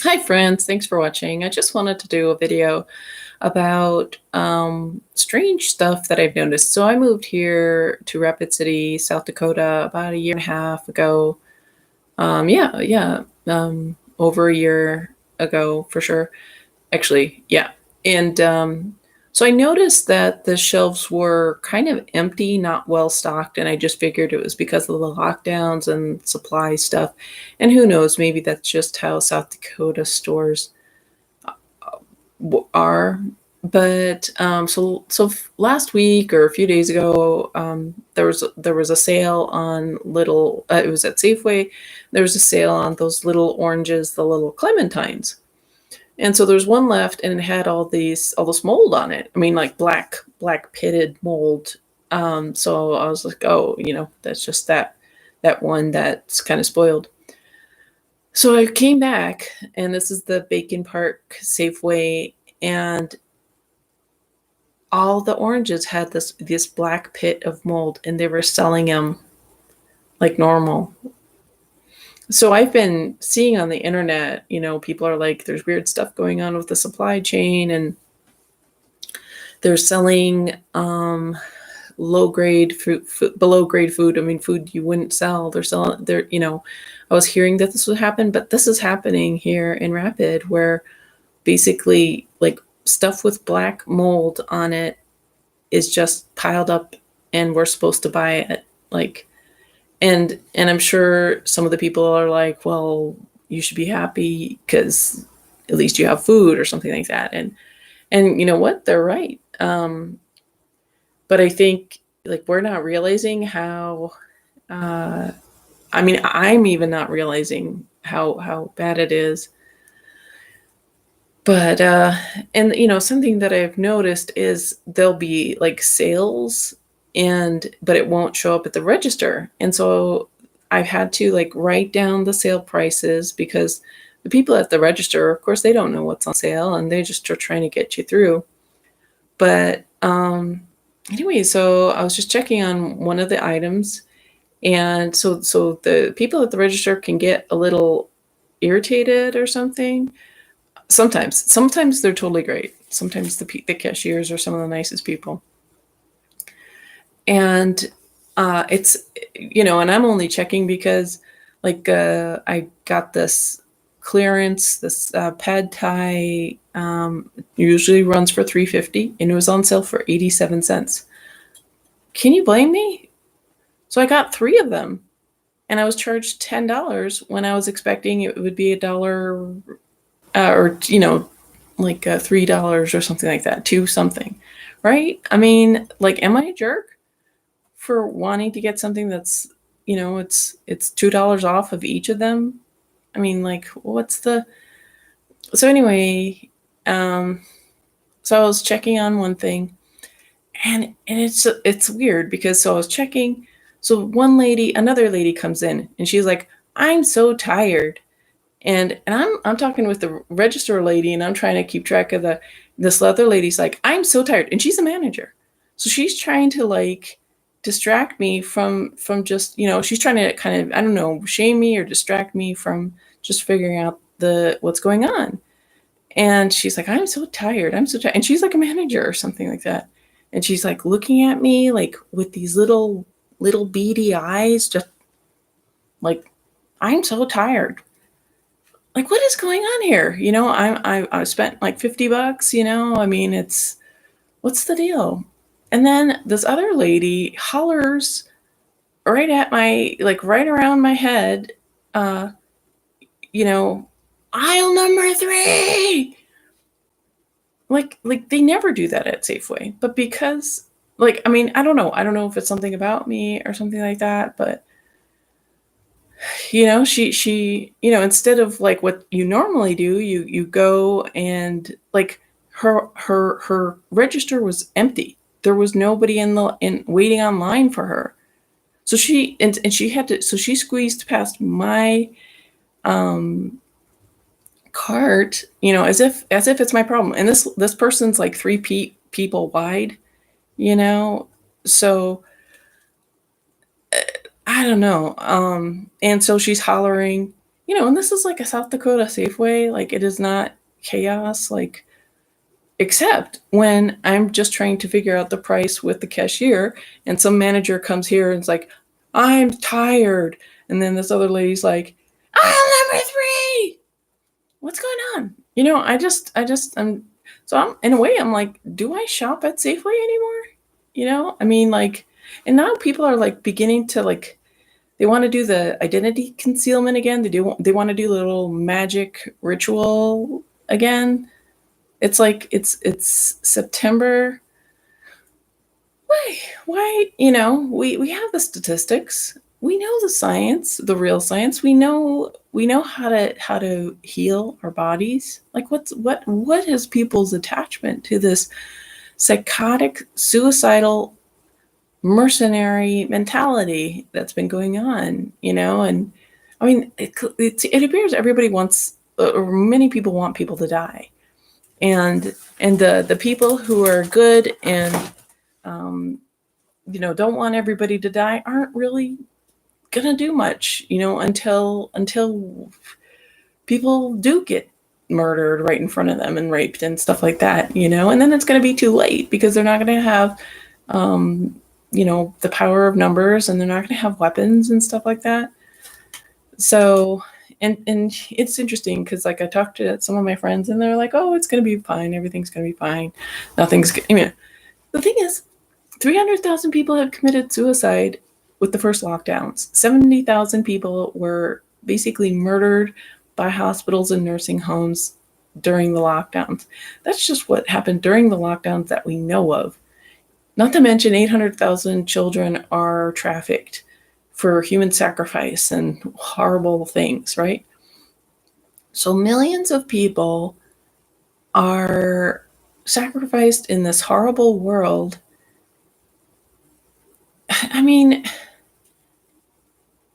Hi friends, thanks for watching. I just wanted to do a video about strange stuff that I've noticed. So I moved here to Rapid City, South Dakota about a year and a half ago. Over a year ago for sure. Actually, yeah. And so I noticed that the shelves were kind of empty, not well stocked, and I just figured it was because of the lockdowns and supply stuff. And who knows, maybe that's just how South Dakota stores are. But last week or a few days ago, there was a sale on little. It was at Safeway. There was a sale on those little oranges, the little clementines. And so there's one left, and it had all this mold on it. I mean, like black pitted mold. So I was like, oh, that's just that one that's kind of spoiled. So I came back, and this is the Baken Park Safeway, and all the oranges had this black pit of mold, and they were selling them like normal. So I've been seeing on the internet, people are like, there's weird stuff going on with the supply chain, and they're selling low grade food, below grade food. I mean, food you wouldn't sell. They're selling. I was hearing that this would happen, but this is happening here in Rapid, where basically like stuff with black mold on it is just piled up, and we're supposed to buy it. Like, and I'm sure some of the people are like, well, you should be happy because at least you have food or something like that. And you know what? They're right. But I think like we're not realizing how. I mean, I'm even not realizing how bad it is. But and something that I've noticed is there'll be like sales, but it won't show up at the register. And so I've had to like write down the sale prices, because the people at the register, of course, they don't know what's on sale, and they just are trying to get you through. But anyway, so I was just checking on one of the items, and so the people at the register can get a little irritated or something. Sometimes they're totally great. Sometimes the cashiers are some of the nicest people, and it's and I'm only checking because like I got this clearance, this pad thai, usually runs for $3.50, and it was on sale for 87 cents. Can you blame me? So I got three of them, and I was charged $10 when I was expecting it would be a dollar, or like $3 or something like that, two something, right? I mean, like, am I a jerk for wanting to get something that's it's $2 off of each of them? I mean, like, what's the so anyway? Um, so I was checking on one thing, and it's weird because so I was checking. So another lady comes in, and she's like, "I'm so tired." And I'm talking with the register lady, and I'm trying to keep track of this other lady's like, I'm so tired, and she's a manager, so she's trying to like distract me from just she's trying to kind of, I don't know, shame me or distract me from just figuring out the what's going on. And she's like, I'm so tired, and she's like a manager or something like that, and she's like looking at me like with these little beady eyes, just like, I'm so tired. Like, what is going on here? I spent like $50. I mean, what's the deal? And then this other lady hollers right at my, like, right around my head, uh, you know, aisle number 3. Like they never do that at Safeway, but because, like, I mean, I don't know if it's something about me or something like that, but she instead of like what you normally do, you go and like her register was empty. There was nobody in waiting online for her. So she had to, so she squeezed past my um cart, as if it's my problem. And this person's like three people wide, you know so I don't know. And so she's hollering, And this is like a South Dakota Safeway. Like, it is not chaos. Like, except when I'm just trying to figure out the price with the cashier, and some manager comes here and is like, I'm tired. And then this other lady's like, aisle number 3. What's going on? I'm in a way, I'm like, do I shop at Safeway anymore? I mean, like, and now people are like beginning to like, they want to do the identity concealment again. They want to do the little magic ritual again. It's like it's September. We have the statistics. We know the science, the real science. We know how to heal our bodies. Like, what is people's attachment to this psychotic, suicidal, mercenary mentality that's been going on? And I mean, it appears everybody wants, or many people want people to die, and the people who are good and don't want everybody to die aren't really gonna do much, until people do get murdered right in front of them and raped and stuff like that, and then it's gonna be too late because they're not gonna have, the power of numbers, and they're not gonna have weapons and stuff like that. So, and it's interesting because, like, I talked to some of my friends and they're like, "Oh, it's gonna be fine. Everything's gonna be fine. I mean, the thing is, 300,000 people have committed suicide with the first lockdowns. 70,000 people were basically murdered by hospitals and nursing homes during the lockdowns. That's just what happened during the lockdowns that we know of. Not to mention 800,000 children are trafficked for human sacrifice and horrible things, right? So millions of people are sacrificed in this horrible world. I mean,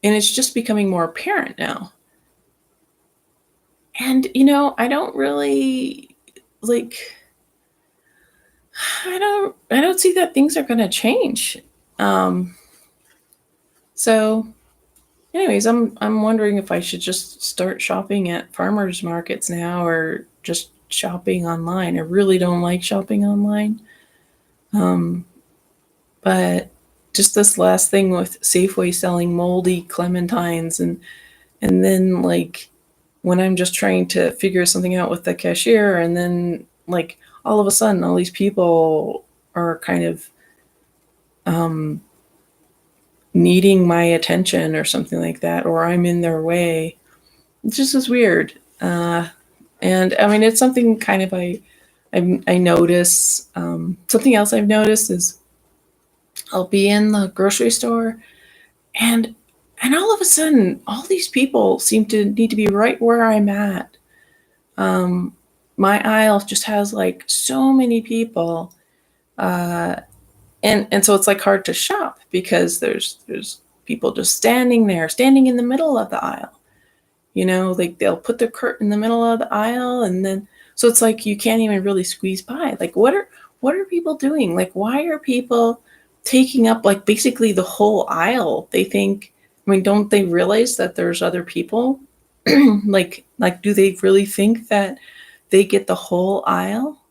and it's just becoming more apparent now. And I don't really like I don't see that things are going to change. Um so anyways, I'm wondering if I should just start shopping at farmers markets now, or just shopping online. I really don't like shopping online. Um but just this last thing with Safeway selling moldy clementines, and then, like, when I'm just trying to figure something out with the cashier, and then, like, all of a sudden all these people are kind of um, needing my attention or something like that, or I'm in their way. It just is weird. And I mean, it's something kind of I notice. Something else I've noticed is I'll be in the grocery store, and all of a sudden all these people seem to need to be right where I'm at. Um, my aisle just has like so many people, uh, and so it's like hard to shop because there's people just standing in the middle of the aisle. Like, they'll put the cart in the middle of the aisle, and then so it's like you can't even really squeeze by. Like, what are people doing? Like, why are people taking up like basically the whole aisle? They think, I mean, don't they realize that there's other people? like, do they really think that they get the whole aisle?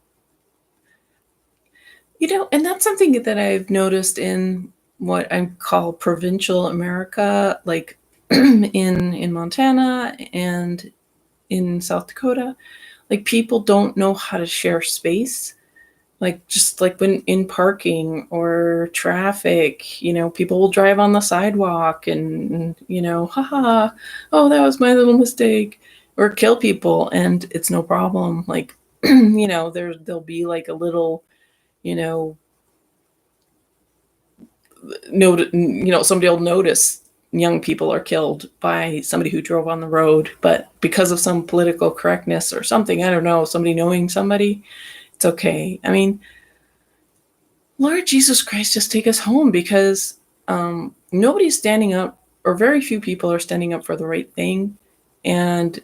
And that's something that I've noticed in what I call provincial America, like in Montana and in South Dakota. Like, people don't know how to share space. Like, just like when in parking or traffic, people will drive on the sidewalk and, haha, oh, that was my little mistake, or kill people, and it's no problem. Like, there'll be like a little, you know, somebody will notice young people are killed by somebody who drove on the road, but because of some political correctness or something, I don't know, somebody knowing somebody, it's okay. I mean, Lord Jesus Christ, just take us home, because nobody's standing up, or very few people are standing up for the right thing, and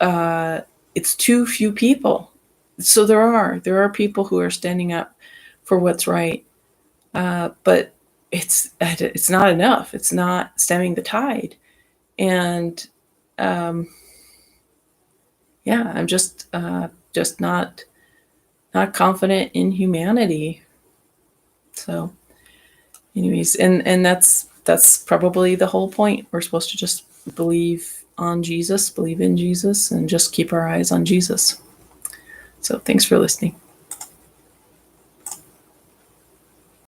it's too few people. So there are people who are standing up for what's right, but it's not enough. It's not stemming the tide, and yeah, I'm just not confident in humanity. So, anyways, and that's probably the whole point. We're supposed to just believe on Jesus, believe in Jesus, and just keep our eyes on Jesus. So, thanks for listening.